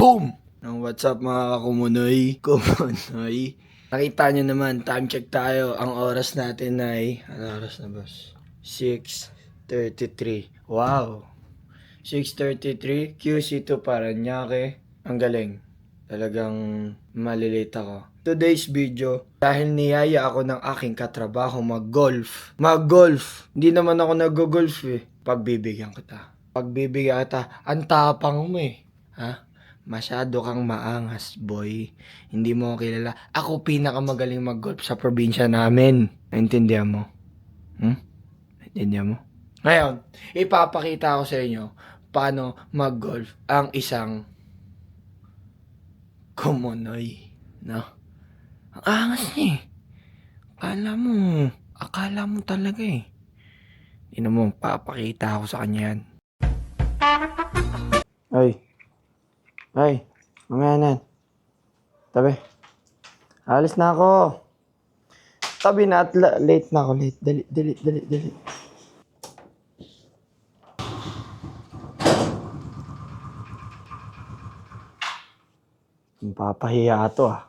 Boom! What's up mga kumunoy? Nakita nyo naman, time check tayo. Ang oras natin ay, ano oras na boss? 6:33. Wow! 6:33, QC2 Paranaque. Ang galing. Talagang malilate ako. Today's video, dahil niyaya ako ng aking katrabaho mag-golf. Mag-golf! Hindi naman ako nag-golf eh. Pagbibigyan kita. Ang tapang mo eh. Ha? Masyado kang maangas, boy. Hindi mo ako kilala. Ako pinakamagaling mag-golf sa probinsya namin. Naintindihan mo? Naintindihan mo? Ngayon, ipapakita ko sa inyo paano mag-golf ang isang kumunoy. No? Ang angas niya eh. Akala mo talaga eh. Hindi mo, papakita ako sa kanya yan. Ay, mamaya na. Tabi. Alis na ako. Tabi na at late na ako. Late. Dali. Papahiya to ah.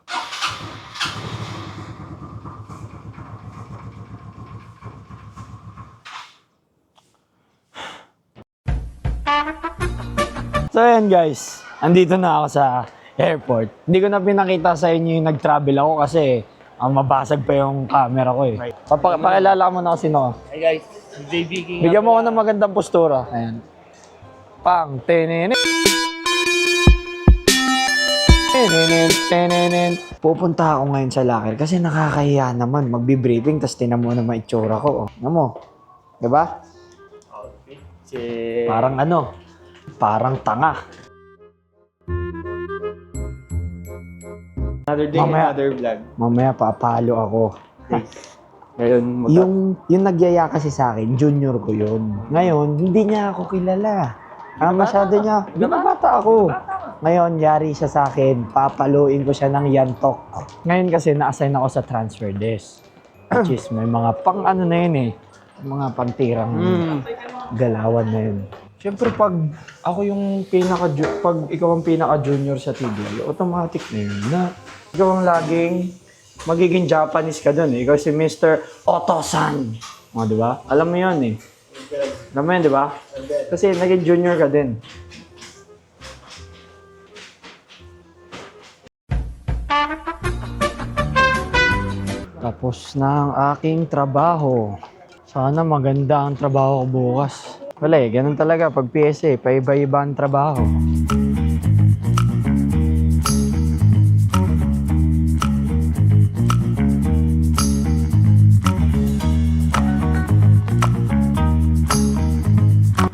So ayan guys, andito na ako sa airport. Hindi ko na pinakita sa inyo yung nag-travel ako kasi mabasag pa yung camera ko eh. Pakilala mo na ako sino. Hey guys, JB King. Bigyan mo ako ng magandang postura. Ayan. Pang, tenenen. Pupunta ako ngayon sa locker kasi nakakahiya naman magbi-briefing tapos tinan mo na maitsura ko. Ano mo? Diba? Parang tanga. Another day, another vlog. Mamaya papalo ako. Ngayon, Yung nagyaya kasi sa akin, junior ko yun. Ngayon, hindi niya ako kilala. Masyado niya, binabata ako. Ngayon, yari siya sa akin, papaluin ko siya ng yantok. Ngayon kasi, na-assign ako sa transfer desk. Which is, may mga pang ano na yun eh. Mga pantirang galawan na yun. Siyempre, pag ikaw ang pinaka-junior sa TDL, automatic na yun na ikaw ang laging magiging Japanese ka dun eh. Ikaw si Mr. Otosan. O, di ba? Alam mo yun eh. Alam mo yun, di ba? Kasi naging junior ka din. Tapos na ang aking trabaho. Sana maganda ang trabaho ko bukas. Wala eh, ganun talaga pag PSA, paiba-iba ang trabaho.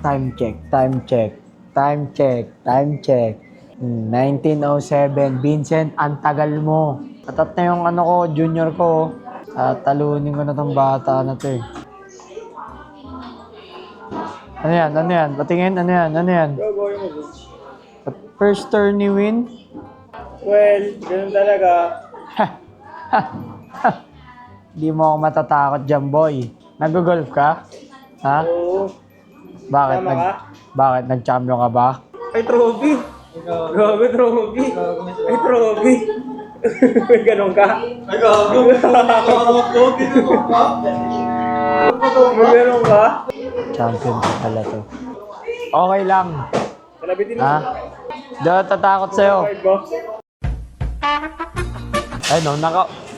Time check. 1907, Vincent, ang tagal mo. Atat na yung ano ko, junior ko. Talunin ko na tong bata na to eh. Ano yan? Patingin, ano yan? First turn ni Win? well, ganun talaga. Di mo ako matatakot dyan, boy. Nag-golf ka? Ha? Oo. Bakit? Tama ka? Bakit? Nag-champion ka ba? Ay, trophy. Gago, trophy. Ay, trophy. May ganun ka? Ay, gago. May ganun ka? Champion ka pala to. Okay lang. Kalabitin mo. Ha? Di ako tatakot sa'yo. Card mo. Ay no,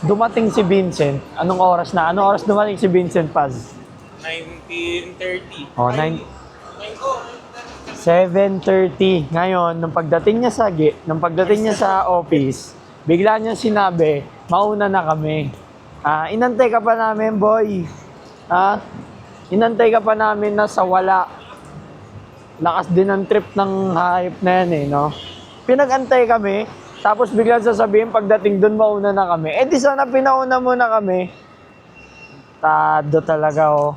dumating si Vincent. Anong oras na? Anong oras dumating si Vincent Paz? 19:30. Oh, 7:30. Ngayon, nung pagdating niya sa office, bigla niya sinabi, mauna na kami. Inantay ka pa namin, boy. Inantay ka pa namin na sa wala. Lakas din ang trip ng hype na yan eh, no? Pinag-antay kami, tapos biglang sasabihin pagdating doon mauna na kami. Eh di sana pinauna muna kami. Tado talaga oh.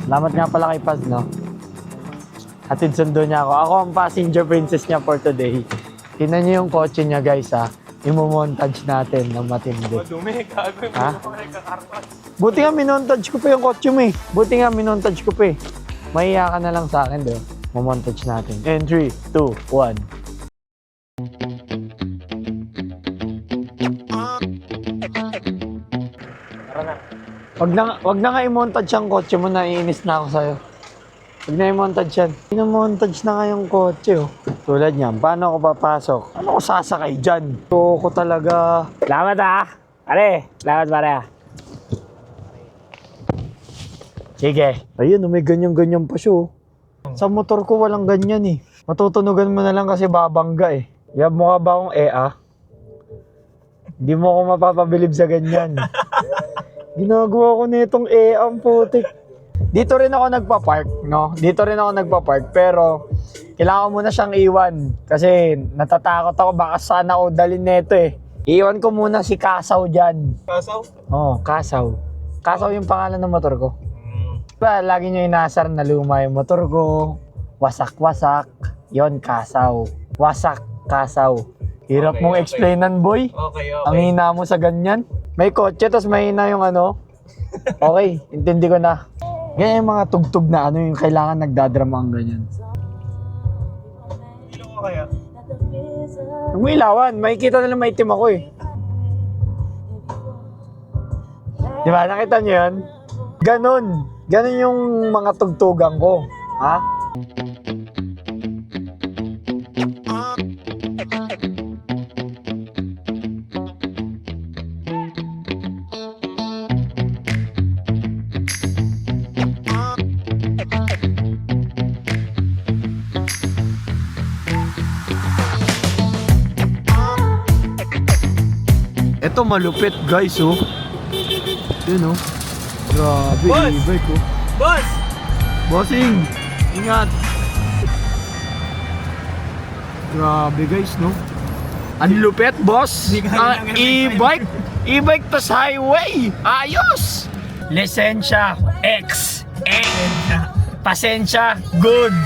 Salamat nga pala kay Paz, no? Hatid sundo niya ako. Ako ang passenger princess niya for today. Tingnan niyo yung kotse niya, guys, ha? Imo-montage natin ng matindi. Madumi, gago. Ha? Buti nga minontage ko pa yung kotse mo eh. Mahiya ka na lang sa akin, diba? Mamontage natin. And 3, 2, 1. Wag na nga i-montage ang kotse mo, naiinis na ako sa'yo. Wag na i-montage yan. Ina-montage na nga yung kotse, oh. Tulad niyan, paano ako papasok? Ano ko sasakay dyan? Ito ko talaga. Salamat ah! Pare! Salamat pare ah! Sige. Ayun, may ganyan-ganyan pa siya, oh. Sa motor ko walang ganyan, eh. Matutunugan mo na lang kasi babangga, eh. Yab mo ka ba akong EA? Hindi mo ako mapapabilib sa ganyan. Ginagawa ko nitong ang putik. Dito rin ako nagpa-park, no? Dito rin ako nagpa-park, pero kailangan ko muna siyang iwan. Kasi natatakot ako, baka sana ako dalhin nito eh. Iwan ko muna si Kasaw dyan. Kasaw? Oo, Kasaw. Kasaw yung pangalan ng motor ko. Diba, lagi nyo inasar na luma yung motor ko. Wasak-wasak. Yon, Kasaw. Wasak, Kasaw. Hirap Okay, mong okay. explainan, boy. Okay, Ang hina mo sa ganyan. May kotse, tapos mahina yung ano. Okay, intindi ko na. Ganyan yung mga tugtog na ano, yung kailangan nagdadrama ang ganyan. Ilaw ko kaya? Huwag mo ilawan, makikita na lang maitim ako eh. Di ba, nakita nyo yan? Ganon. Ganon yung mga tugtugan ko. Ha? Ito malupit guys, oh. Yun, oh. Grabe, Boss! e-bike, oh. Boss! Bossing! Ingat! Grabe guys, no? Ang lupit, boss! Hindi kaya ng E-bike! E-bike tas highway! Ayos! Lisensya X! Pasensya good!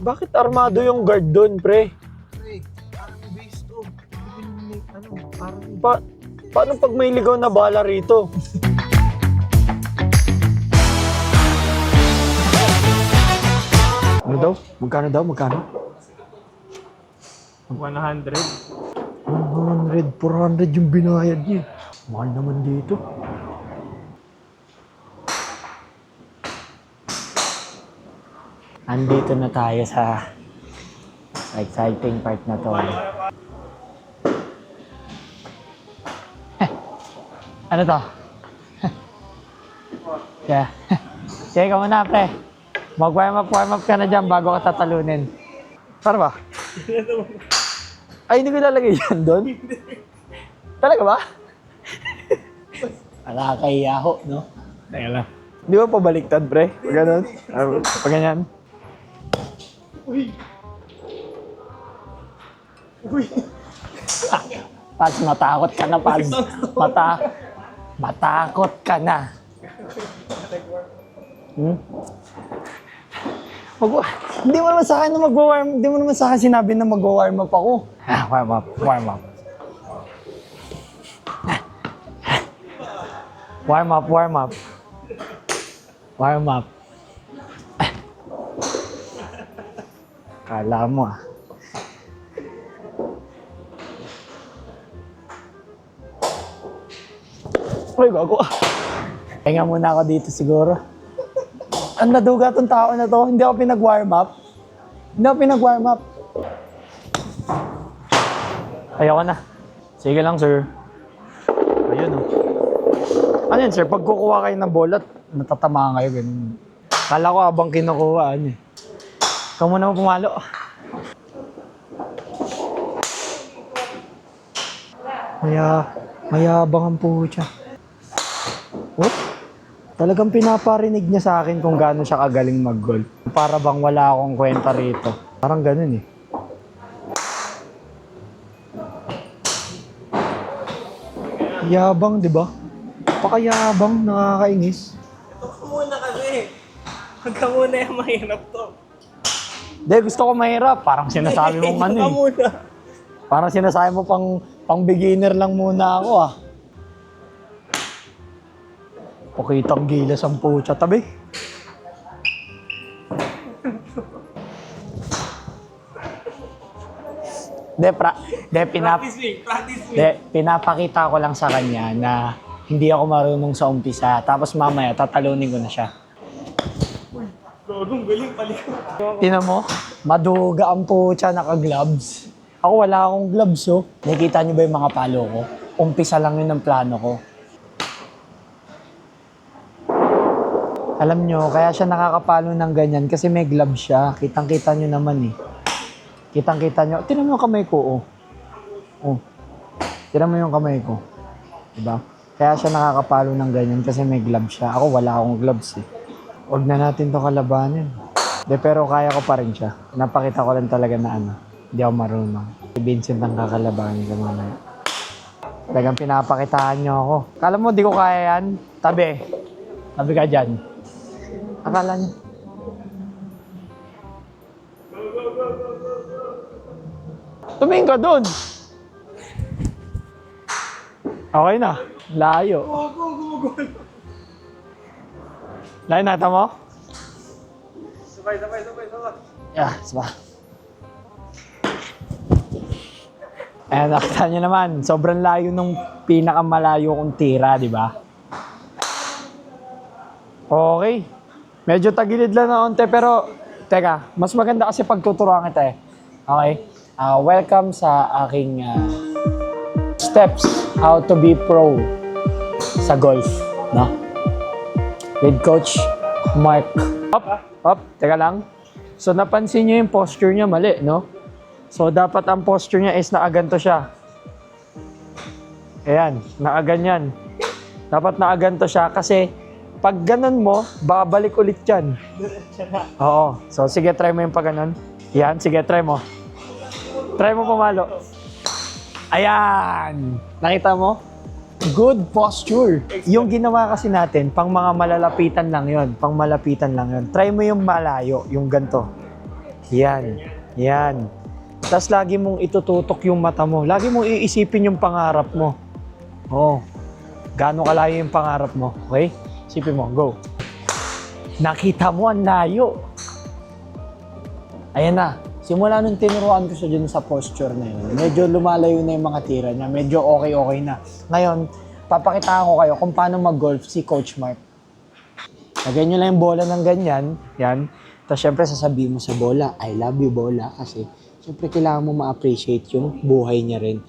Bakit armado yung guard doon, pre? Pre, parang base to. Paano pag may ligaw na bala rito? Ano daw? Magkano daw? Magkano? 100. 100, 400 yung binayad niya. Mahal naman dito. Andito na tayo sa exciting part na to. Ano to? Yeah. Sige ka muna, pre. Mag-warm up ka na dyan bago ka tatalunin. Para ba? Ay, hindi ko ilalagay yan doon? Talaga ba? Nakakahiya ho, no? Teka lang. Di ba pabaliktad, pre? Pag ganun? Pag ganyan? Uy! Pals, matakot ka na, Pals. Matakot ka na. Hindi mo naman sa akin na mag-warm, hindi mo naman sa akin sinabi na mag-warm up ako. Warm up. Warm up. Kala mo ah. Uy, bago. Hinga muna ako dito siguro. Ang naduga tong tao na to, hindi ako pinag-warm up. Ayoko na. Sige lang, sir. Ayun, oh. Ano yun, sir? Pag kukuha kayo ng bolat, natatama kayo, ganun. Kala ko habang kinukuha, ano eh. Ikaw muna mo pumalo. Mayabang ang pucha. Oh? Talagang pinaparinig niya sa akin kung gaano siya kagaling mag-golf. Para bang wala akong kwenta rito. Parang ganun eh. Yabang, di ba? Pakayabang, nakakainis. Ito ka muna kasi. Huwag ka muna yung mahirap to. Hindi, gusto ko mahirap. Parang sinasabi mong ano Ito ka eh. muna. Parang sinasabi mo pang beginner lang muna ako ah. Pakitang gilas ang putya, tabi. Practice me, practice me. Pinapakita ko lang sa kanya na hindi ako marunong sa umpisa. Tapos mamaya, tatalunin ko na siya. Gagong galing palikot. Tingnan mo, maduga ang putya, naka-gloves. Ako wala akong gloves oh. Nakikita niyo ba yung mga palo ko? Umpisa lang yun ang plano ko. Alam nyo, kaya siya nakakapalo ng ganyan kasi may gloves siya. Kitang-kita nyo naman eh. Kitang-kita nyo. Tingnan mo yung kamay ko oh. Oh. Tingnan mo yung kamay ko. Diba? Kaya siya nakakapalo ng ganyan kasi may gloves siya. Ako wala akong gloves eh. Huwag na natin to kalabanin. De, pero kaya ko pa rin siya. Napakita ko lang talaga na ano. Hindi ako marunong. Si Vincent ang kakalabanin ko mamaya. Talagang pinapakitaan niyo ako. Kala mo di ko kaya yan? Tabi. Tabi ka dyan. Akala niyo. Tumingin ka dun. Okay na. Layo. Layo nata mo? Sabay. Yeah, sabay. Ayan, nakita nyo naman. Sobrang layo nung pinakamalayo kong tira, di ba? Okay. Medyo tagilid lang na onte, pero teka, mas maganda kasi pagtuturuan kita eh. Okay? Welcome sa aking steps how to be pro sa golf, no? With Coach Mark. Up, teka lang. So napansin niyo yung posture niya mali, no? So dapat ang posture niya is nakaganto siya. Ayan, nakaganyan. Dapat nakaganto siya kasi pag ganun mo, babalik ulit yan. Oo. So sige, try mo yung pag ganun. Yan, sige, try mo. Try mo pumalo. Ayan! Nakita mo? Good posture. Yung ginawa kasi natin, pang mga malalapitan lang yon, pang malapitan lang yon. Try mo yung malayo, yung ganto. Yan. Yan. Tapos lagi mong itututok yung mata mo. Lagi mong iisipin yung pangarap mo. Oo. Gaano kalayo yung pangarap mo. Okay? Isipin mo. Go. Nakita mo ang layo. Ayan na. Simula nung tinuruan ko siya dun sa posture na yun, medyo lumalayo na yung mga tira niya. Medyo okay na. Ngayon, papakitaan ko kayo kung paano mag-golf si Coach Mark. Lagyan nyo lang yung bola ng ganyan. Yan. Tapos syempre sasabihin mo sa bola, I love you bola. Kasi syempre kailangan mo ma-appreciate yung buhay niya rin.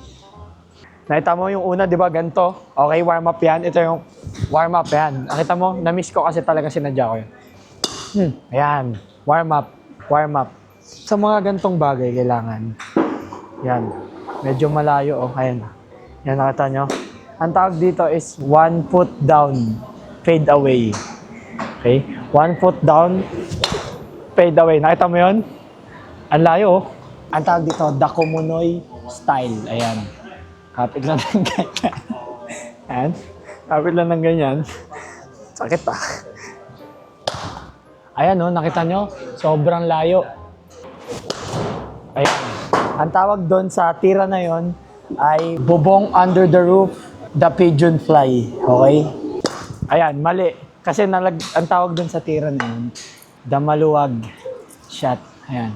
Nakita mo yung una, di ba, ganito? Okay, warm up yan. Ito yung warm up yan. Nakita mo, na-miss ko kasi talaga sinadya ko yun. Ayan, warm up. Sa mga gantong bagay, kailangan. Yan, medyo malayo, oh. Ayan. Yan, nakita nyo? Ang tawag dito is 1 foot down, fade away. Okay? 1 foot down, fade away. Nakita mo yun? Ang layo, oh. Ang tawag dito, Dakomunoy style. Ayan. Kapit lang ng ganyan. Ayan. Kapit lang ng ganyan. Sakit ah. Ayan oh, nakita nyo? Sobrang layo. Ayan. Ang tawag doon sa tira na yon ay bubong under the roof, the pigeon fly. Okay? Ayan, mali. Kasi ang tawag doon sa tira na yun, the maluwag shot. Ayan.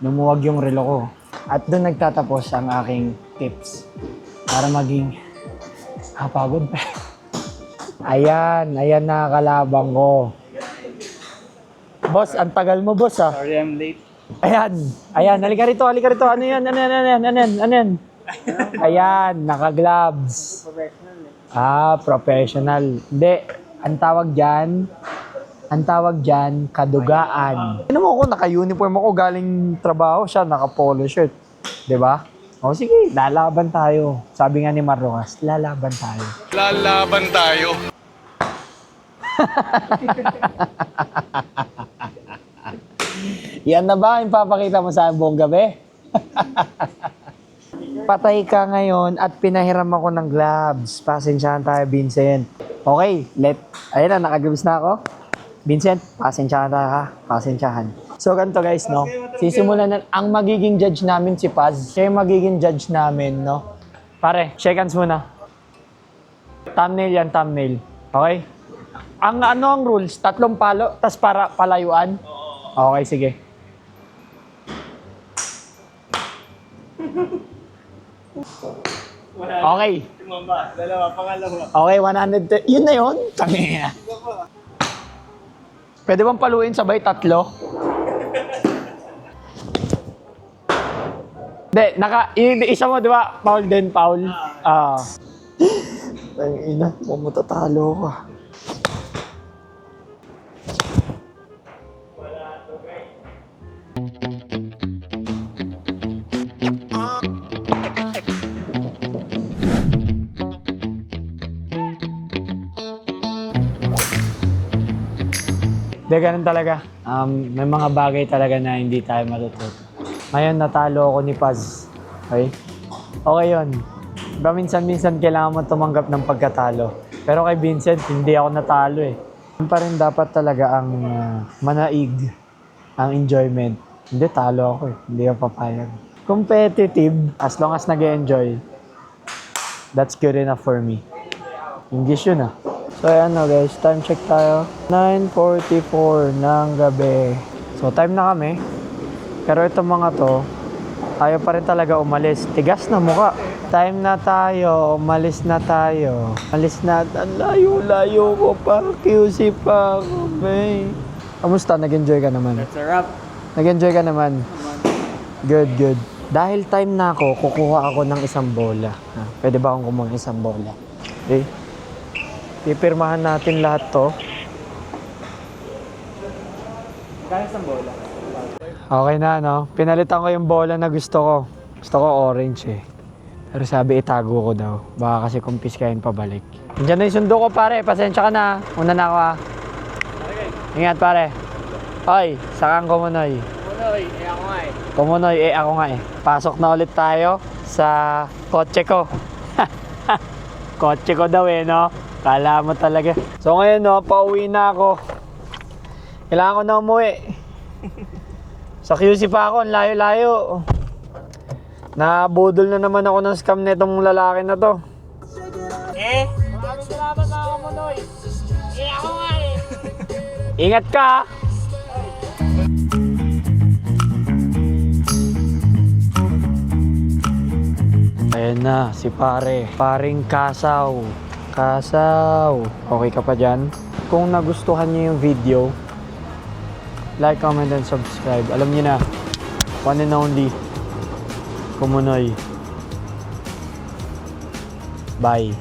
Lumuwag yung relo ko. At doon nagtatapos ang aking tips para maging pagod pa. Ayan na kalabang ko. Boss, ang tagal mo, boss, ah. Sorry, I'm late. Ayan, halika rito. Ano yan? Ayan, naka-gloves. Professional eh. Professional. Hindi, ang tawag dyan, kadugaan. Ano mo ako, naka-uniform ako, galing trabaho siya, naka-polo shirt. Diba? O sige, lalaban tayo. Sabi nga ni Marrojas, lalaban tayo. Yan na ba yung papakita mo sa buong gabi? patay ka ngayon at pinahiram ako ng gloves. Pasensyahan tayo, Vincent. Okay, ayun na, nakagloves na ako. Vincent, pasensyahan tayo ha. Pasensyahan. So, ganito guys, no? Sisimulan na, ang magiging judge namin si Paz. Siya yung magiging judge namin, no? Pare, shake hands muna. Thumbnail yan, thumbnail. Okay? Ang rules, 3 palo, tas para palayuan? Okay, sige. Okay. Dalawa, pangalawa. Okay, 100. Yun na yun. Tangina. Pwede bang paluin sabay 3? Hindi, yung isa mo, di ba? Foul din, foul. Tangina, matatalo ka. Hindi, ganun talaga. May mga bagay talaga na hindi tayo matututo. Ngayon, natalo ako ni Paz. Okay? Okay yun. Diba minsan-minsan kailangan mo tumanggap ng pagkatalo. Pero kay Vincent, hindi ako natalo eh. Yun pa rin dapat talaga ang manaig, ang enjoyment. Hindi, talo ako eh. Hindi ako papayag. Competitive, as long as nag-enjoy, that's good enough for me. English yun ah. So ayan na guys, time check tayo. 9:44 ng gabi. So time na kami. Pero itong mga to, ayaw pa rin talaga umalis. Tigas na mukha. Time na tayo, umalis na tayo. Alis na, ang layo-layo ko pa. QC pa ako, bay. Kamusta? Nag-enjoy ka naman? That's a wrap. Nag-enjoy ka naman? Good, good. Dahil time na ako, kukuha ako ng isang bola. Pwede ba akong kumuha ng isang bola? Okay? Pipirmahan natin lahat to. Kaya isang bola. Okay na, no? Pinalitan ko yung bola na gusto ko. Gusto ko orange eh. Pero sabi itago ko daw. Baka kasi kumpiskahin pabalik. Nandiyan na yung sundo ko pare. Pasensya ka na. Una na ako ah. Ingat pare. Hoy, sakang kumunoy. Kumunoy, ako nga eh. Kumunoy, ako nga eh. Pasok na ulit tayo sa kotse ko. Kotse ko daw eh, no? Kala mo talaga. So ngayon, no, pauwi na ako. Kailangan ko na umuwi. Sa QC pa ako, ang layo-layo. Nabudol na naman ako ng scam nitong lalaki na to. Maraming salamat mga kumunoy. Ako nga eh. Ingat ka! Ayan na, si pare. Paring Kasaw. Kasaw. Okay ka pa dyan? Kung nagustuhan niyo yung video, like, comment, and subscribe. Alam niyo na, one and only, Kumunoy. Bye.